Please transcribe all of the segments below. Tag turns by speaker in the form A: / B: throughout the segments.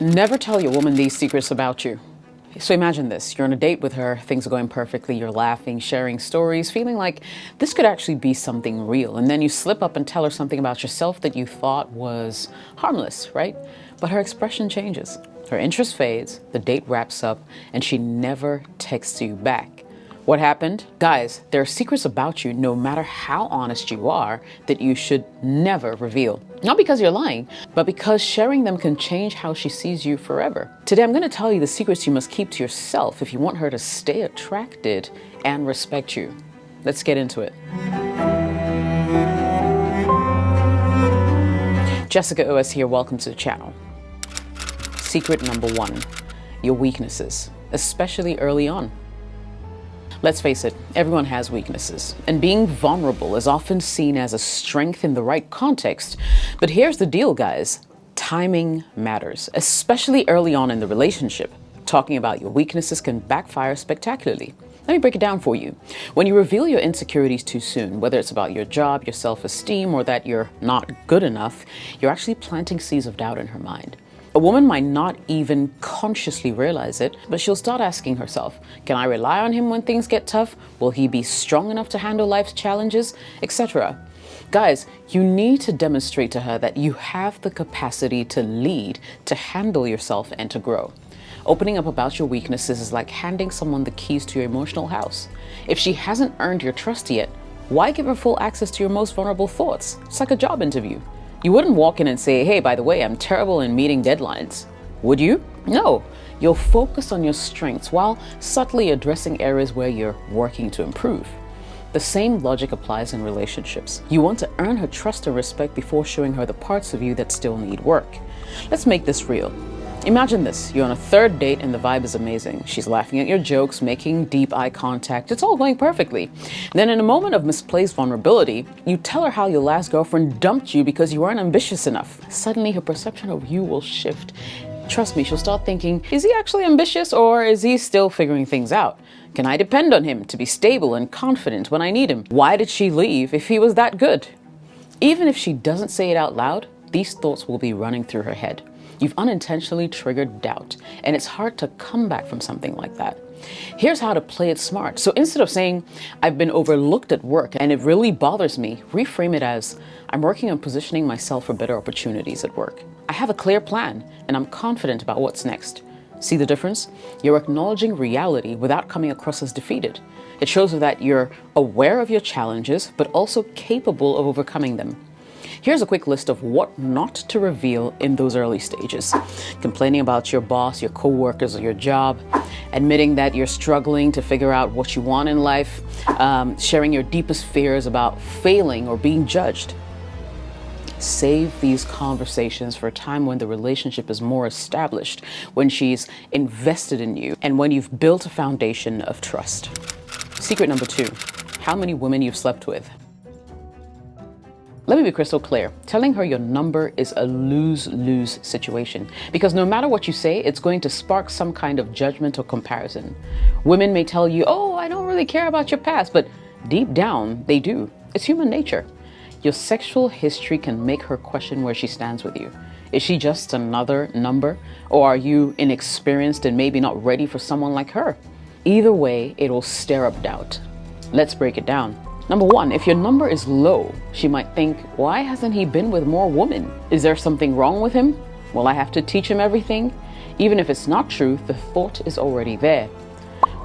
A: Never tell your woman these secrets about you. So imagine this, you're on a date with her, things are going perfectly, you're laughing, sharing stories, feeling like this could actually be something real. And then you slip up and tell her something about yourself that you thought was harmless, right? But her expression changes. Her interest fades, the date wraps up, and she never texts you back. What happened? Guys, there are secrets about you, no matter how honest you are, that you should never reveal. Not because you're lying, but because sharing them can change how she sees you forever. Today, I'm going to tell you the secrets you must keep to yourself if you want her to stay attracted and respect you. Let's get into it. Jessica OS here, welcome to the channel. Secret number 1, your weaknesses, especially early on. Let's face it, everyone has weaknesses, and being vulnerable is often seen as a strength in the right context. But here's the deal, guys. Timing matters, especially early on in the relationship. Talking about your weaknesses can backfire spectacularly. Let me break it down for you. When you reveal your insecurities too soon, whether it's about your job, your self-esteem, or that you're not good enough, you're actually planting seeds of doubt in her mind. A woman might not even consciously realize it, but she'll start asking herself, can I rely on him when things get tough? Will he be strong enough to handle life's challenges, etc.? Guys, you need to demonstrate to her that you have the capacity to lead, to handle yourself, and to grow. Opening up about your weaknesses is like handing someone the keys to your emotional house. If she hasn't earned your trust yet, why give her full access to your most vulnerable thoughts? It's like a job interview. You wouldn't walk in and say, hey, by the way, I'm terrible in meeting deadlines. Would you? No. You'll focus on your strengths while subtly addressing areas where you're working to improve. The same logic applies in relationships. You want to earn her trust and respect before showing her the parts of you that still need work. Let's make this real. Imagine this, you're on a third date and the vibe is amazing. She's laughing at your jokes, making deep eye contact. It's all going perfectly. Then in a moment of misplaced vulnerability, you tell her how your last girlfriend dumped you because you weren't ambitious enough. Suddenly her perception of you will shift. Trust me, she'll start thinking, is he actually ambitious or is he still figuring things out? Can I depend on him to be stable and confident when I need him? Why did she leave if he was that good? Even if she doesn't say it out loud, these thoughts will be running through her head. You've unintentionally triggered doubt, and it's hard to come back from something like that. Here's how to play it smart. So instead of saying, I've been overlooked at work and it really bothers me, reframe it as, I'm working on positioning myself for better opportunities at work. I have a clear plan, and I'm confident about what's next. See the difference? You're acknowledging reality without coming across as defeated. It shows that you're aware of your challenges, but also capable of overcoming them. Here's a quick list of what not to reveal in those early stages. Complaining about your boss, your coworkers, or your job, admitting that you're struggling to figure out what you want in life, sharing your deepest fears about failing or being judged. Save these conversations for a time when the relationship is more established, when she's invested in you, and when you've built a foundation of trust. Secret number 2, how many women you've slept with. Let me be crystal clear. Telling her your number is a lose-lose situation because no matter what you say, it's going to spark some kind of judgment or comparison. Women may tell you, oh, I don't really care about your past, but deep down, they do. It's human nature. Your sexual history can make her question where she stands with you. Is she just another number, or are you inexperienced and maybe not ready for someone like her? Either way, it will stir up doubt. Let's break it down. Number 1, if your number is low, she might think, why hasn't he been with more women? Is there something wrong with him? Will I have to teach him everything? Even if it's not true, the thought is already there.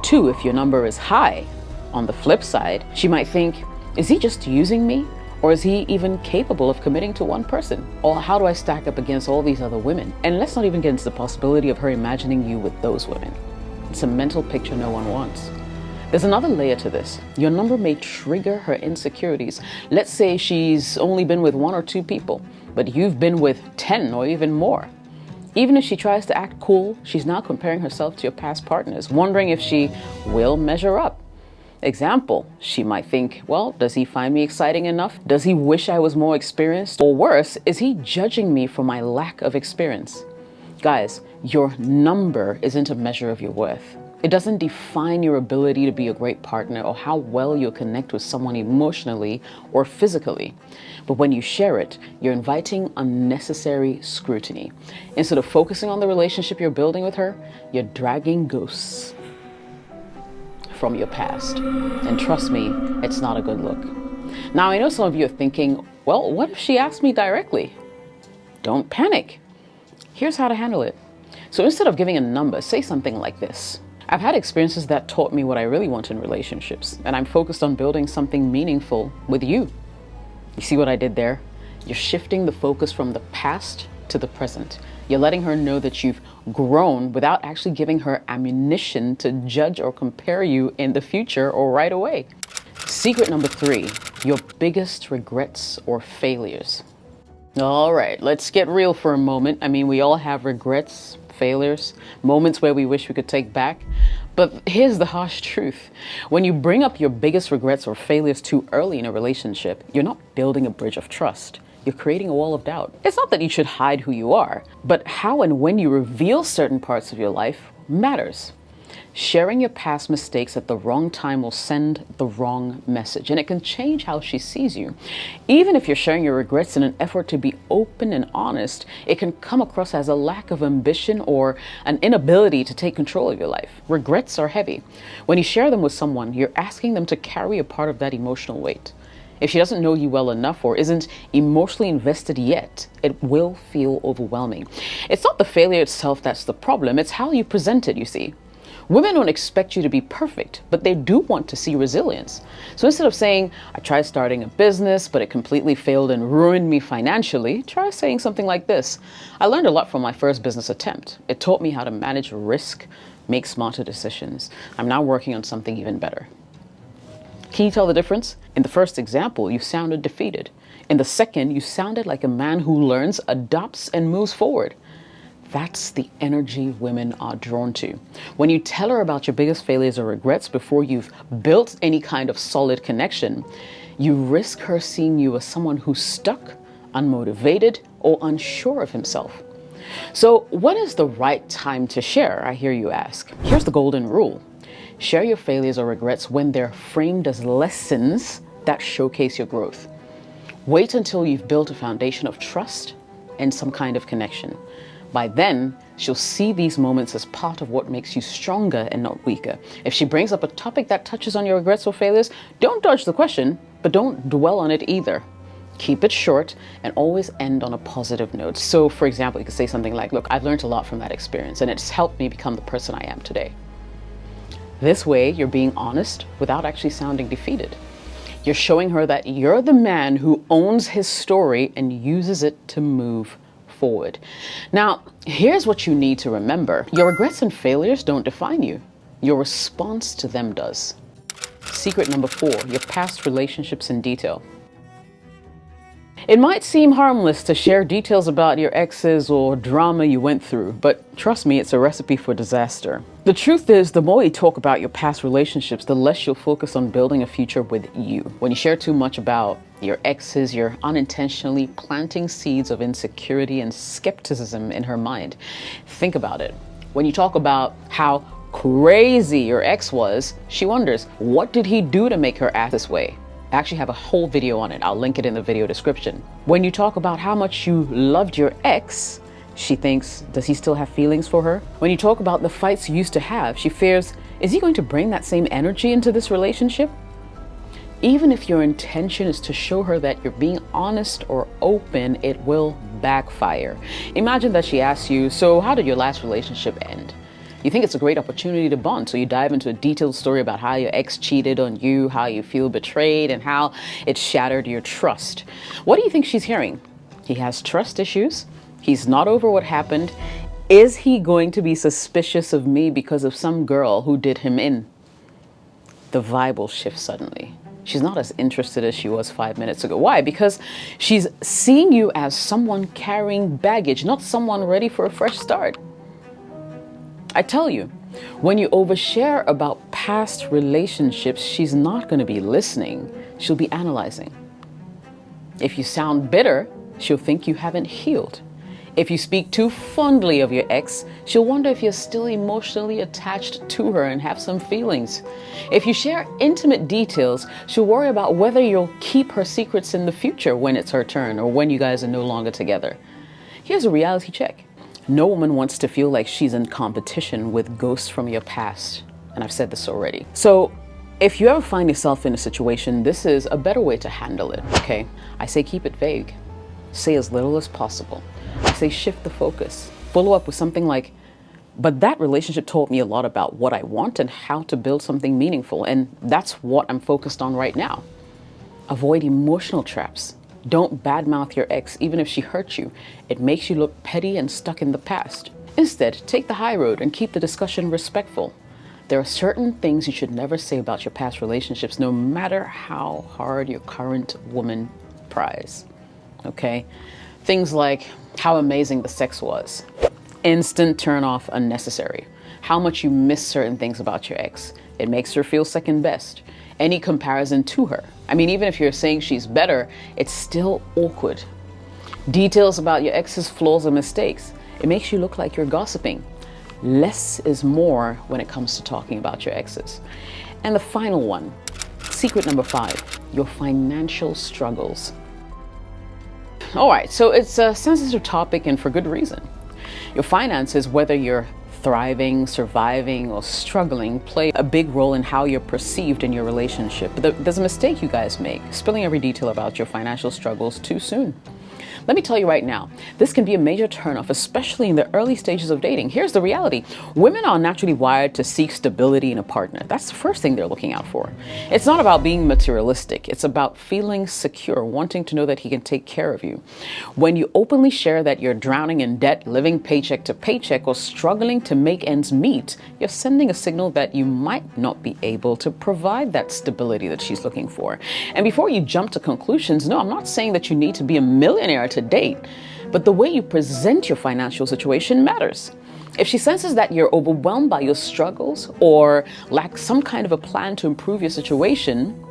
A: 2, if your number is high, on the flip side, she might think, is he just using me? Or is he even capable of committing to one person? Or how do I stack up against all these other women? And let's not even get into the possibility of her imagining you with those women. It's a mental picture no one wants. There's another layer to this. Your number may trigger her insecurities. Let's say she's only been with 1 or 2 people, but you've been with 10 or even more. Even if she tries to act cool, she's now comparing herself to your past partners, wondering if she will measure up. Example, she might think, well, does he find me exciting enough? Does he wish I was more experienced? Or worse, is he judging me for my lack of experience? Guys, your number isn't a measure of your worth. It doesn't define your ability to be a great partner or how well you'll connect with someone emotionally or physically. But when you share it, you're inviting unnecessary scrutiny. Instead of focusing on the relationship you're building with her, you're dragging ghosts from your past. And trust me, it's not a good look. Now, I know some of you are thinking, well, what if she asked me directly? Don't panic. Here's how to handle it. So instead of giving a number, say something like this. I've had experiences that taught me what I really want in relationships, and I'm focused on building something meaningful with you. You see what I did there? You're shifting the focus from the past to the present. You're letting her know that you've grown without actually giving her ammunition to judge or compare you in the future or right away. Secret number 3, your biggest regrets or failures. All right, let's get real for a moment. I mean, we all have regrets, failures, moments where we wish we could take back. But here's the harsh truth. When you bring up your biggest regrets or failures too early in a relationship, you're not building a bridge of trust. You're creating a wall of doubt. It's not that you should hide who you are, but how and when you reveal certain parts of your life matters. Sharing your past mistakes at the wrong time will send the wrong message, and it can change how she sees you. Even if you're sharing your regrets in an effort to be open and honest, it can come across as a lack of ambition or an inability to take control of your life. Regrets are heavy. When you share them with someone, you're asking them to carry a part of that emotional weight. If she doesn't know you well enough or isn't emotionally invested yet, it will feel overwhelming. It's not the failure itself that's the problem, it's how you present it, you see. Women don't expect you to be perfect, but they do want to see resilience. So instead of saying, I tried starting a business, but it completely failed and ruined me financially, try saying something like this. I learned a lot from my first business attempt. It taught me how to manage risk, make smarter decisions. I'm now working on something even better. Can you tell the difference? In the first example, you sounded defeated. In the second, you sounded like a man who learns, adopts, and moves forward. That's the energy women are drawn to. When you tell her about your biggest failures or regrets before you've built any kind of solid connection, you risk her seeing you as someone who's stuck, unmotivated, or unsure of himself. So when is the right time to share, I hear you ask? Here's the golden rule. Share your failures or regrets when they're framed as lessons that showcase your growth. Wait until you've built a foundation of trust and some kind of connection. By then, she'll see these moments as part of what makes you stronger and not weaker. If she brings up a topic that touches on your regrets or failures, don't dodge the question, but don't dwell on it either. Keep it short and always end on a positive note. So, for example, you could say something like, look, I've learned a lot from that experience and it's helped me become the person I am today. This way, you're being honest without actually sounding defeated. You're showing her that you're the man who owns his story and uses it to move forward. Now, here's what you need to remember. Your regrets and failures don't define you. Your response to them does. Secret number 4, your past relationships in detail. It might seem harmless to share details about your exes or drama you went through, but trust me, it's a recipe for disaster. The truth is, the more you talk about your past relationships, the less you'll focus on building a future with you. When you share too much about your exes, you're unintentionally planting seeds of insecurity and skepticism in her mind. Think about it. When you talk about how crazy your ex was, she wonders, what did he do to make her act this way? I actually have a whole video on it. I'll link it in the video description. When you talk about how much you loved your ex, she thinks, does he still have feelings for her? When you talk about the fights you used to have, she fears, is he going to bring that same energy into this relationship? Even if your intention is to show her that you're being honest or open, it will backfire. Imagine that she asks you, so how did your last relationship end? You think it's a great opportunity to bond, so you dive into a detailed story about how your ex cheated on you, how you feel betrayed, and how it shattered your trust. What do you think she's hearing? He has trust issues. He's not over what happened. Is he going to be suspicious of me because of some girl who did him in? The vibe will shift suddenly. She's not as interested as she was 5 minutes ago. Why? Because she's seeing you as someone carrying baggage, not someone ready for a fresh start. I tell you, when you overshare about past relationships, she's not going to be listening. She'll be analyzing. If you sound bitter, she'll think you haven't healed. If you speak too fondly of your ex, she'll wonder if you're still emotionally attached to her and have some feelings. If you share intimate details, she'll worry about whether you'll keep her secrets in the future when it's her turn or when you guys are no longer together. Here's a reality check. No woman wants to feel like she's in competition with ghosts from your past. And I've said this already. So if you ever find yourself in a situation, this is a better way to handle it, okay? I say keep it vague. Say as little as possible. I say shift the focus. Follow up with something like, but that relationship taught me a lot about what I want and how to build something meaningful. And that's what I'm focused on right now. Avoid emotional traps. Don't badmouth your ex, even if she hurt you. It makes you look petty and stuck in the past. Instead, take the high road and keep the discussion respectful. There are certain things you should never say about your past relationships, no matter how hard your current woman tries. Okay? Things like how amazing the sex was. Instant turn off, unnecessary. How much you miss certain things about your ex. It makes her feel second best. Any comparison to her. I mean, even if you're saying she's better, it's still awkward. Details about your ex's flaws or mistakes. It makes you look like you're gossiping. Less is more when it comes to talking about your exes. And the final one, secret number 5, your financial struggles. All right, so it's a sensitive topic and for good reason. Your finances, whether you're thriving, surviving, or struggling, play a big role in how you're perceived in your relationship. But there's a mistake you guys make, spilling every detail about your financial struggles too soon. Let me tell you right now, this can be a major turnoff, especially in the early stages of dating. Here's the reality. Women are naturally wired to seek stability in a partner. That's the first thing they're looking out for. It's not about being materialistic. It's about feeling secure, wanting to know that he can take care of you. When you openly share that you're drowning in debt, living paycheck to paycheck, or struggling to make ends meet, you're sending a signal that you might not be able to provide that stability that she's looking for. And before you jump to conclusions, no, I'm not saying that you need to be a millionaire to date, but the way you present your financial situation matters. If she senses that you're overwhelmed by your struggles or lack some kind of a plan to improve your situation,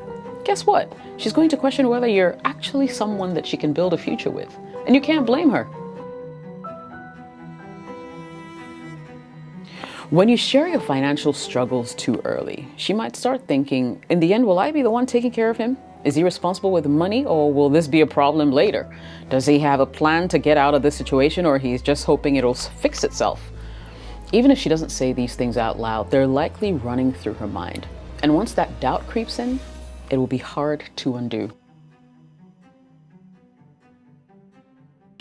A: guess what? She's going to question whether you're actually someone that she can build a future with. And you can't blame her. When you share your financial struggles too early, she might start thinking, in the end, will I be the one taking care of him? Is he responsible with money, or will this be a problem later? Does he have a plan to get out of this situation, or he's just hoping it'll fix itself? Even if she doesn't say these things out loud, they're likely running through her mind. And once that doubt creeps in, it will be hard to undo.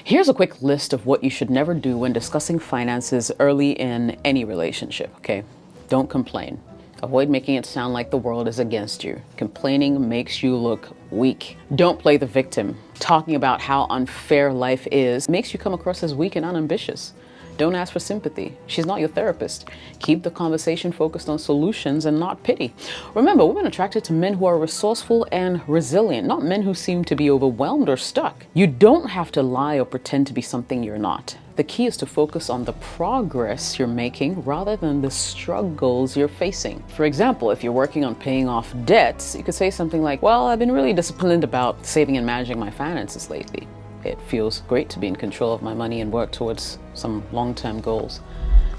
A: Here's a quick list of what you should never do when discussing finances early in any relationship, okay? Don't complain. Avoid making it sound like the world is against you. Complaining makes you look weak. Don't play the victim. Talking about how unfair life is makes you come across as weak and unambitious. Don't ask for sympathy. She's not your therapist. Keep the conversation focused on solutions and not pity. Remember, women are attracted to men who are resourceful and resilient, not men who seem to be overwhelmed or stuck. You don't have to lie or pretend to be something you're not. The key is to focus on the progress you're making rather than the struggles you're facing. For example, if you're working on paying off debts, you could say something like, well, I've been really disciplined about saving and managing my finances lately. It feels great to be in control of my money and work towards some long-term goals.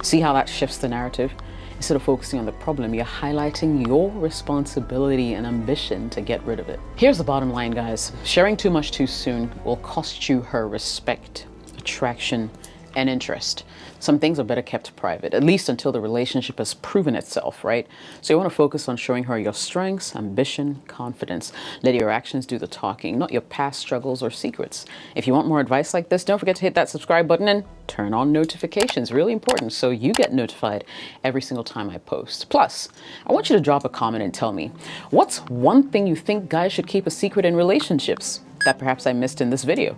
A: See how that shifts the narrative? Instead of focusing on the problem, you're highlighting your responsibility and ambition to get rid of it. Here's the bottom line, guys. Sharing too much too soon will cost you her respect, attraction, and interest. Some things are better kept private, at least until the relationship has proven itself, right? So you want to focus on showing her your strengths, ambition, confidence. Let your actions do the talking, not your past struggles or secrets. If you want more advice like this, don't forget to hit that subscribe button and turn on notifications. Really important, so you get notified every single time I post. Plus, I want you to drop a comment and tell me, what's one thing you think guys should keep a secret in relationships that perhaps I missed in this video?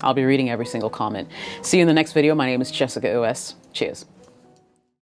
A: I'll be reading every single comment. See you in the next video. My name is Jessica OS. Cheers.